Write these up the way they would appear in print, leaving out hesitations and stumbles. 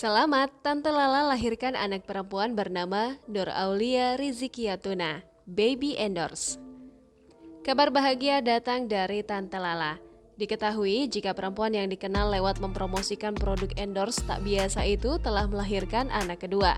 Selamat, Tante Lala lahirkan anak perempuan bernama Nur Aulia Rizkiatuna, baby endorse. Kabar bahagia datang dari Tante Lala. Diketahui jika perempuan yang dikenal lewat mempromosikan produk endorse tak biasa itu telah melahirkan anak kedua.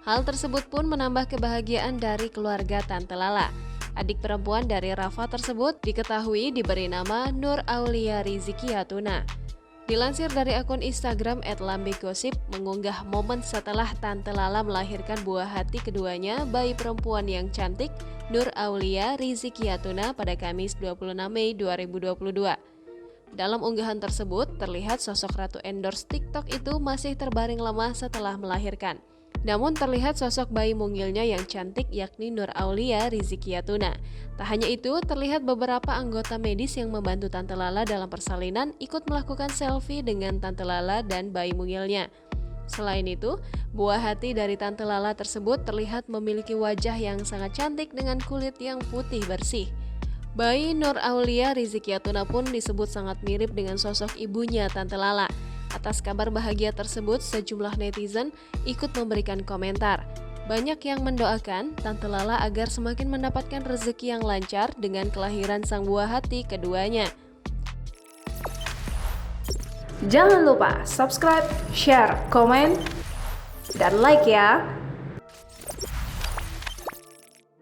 Hal tersebut pun menambah kebahagiaan dari keluarga Tante Lala. Adik perempuan dari Rafa tersebut diketahui diberi nama Nur Aulia Rizkiatuna. Dilansir dari akun Instagram @lambegosip mengunggah momen setelah Tante Lala melahirkan buah hati keduanya, bayi perempuan yang cantik Nur Aulia Rizkiatuna pada Kamis 26 Mei 2022. Dalam unggahan tersebut terlihat sosok ratu endorse TikTok itu masih terbaring lemah setelah melahirkan. Namun terlihat sosok bayi mungilnya yang cantik yakni Nur Aulia Rizkiatuna. Tak hanya itu, terlihat beberapa anggota medis yang membantu Tante Lala dalam persalinan ikut melakukan selfie dengan Tante Lala dan bayi mungilnya. Selain itu, buah hati dari Tante Lala tersebut terlihat memiliki wajah yang sangat cantik dengan kulit yang putih bersih. Bayi Nur Aulia Rizkiatuna pun disebut sangat mirip dengan sosok ibunya Tante Lala. Atas kabar bahagia tersebut, sejumlah netizen ikut memberikan komentar. Banyak yang mendoakan Tante Lala agar semakin mendapatkan rezeki yang lancar dengan kelahiran sang buah hati keduanya. Jangan lupa subscribe, share, komen, dan like ya!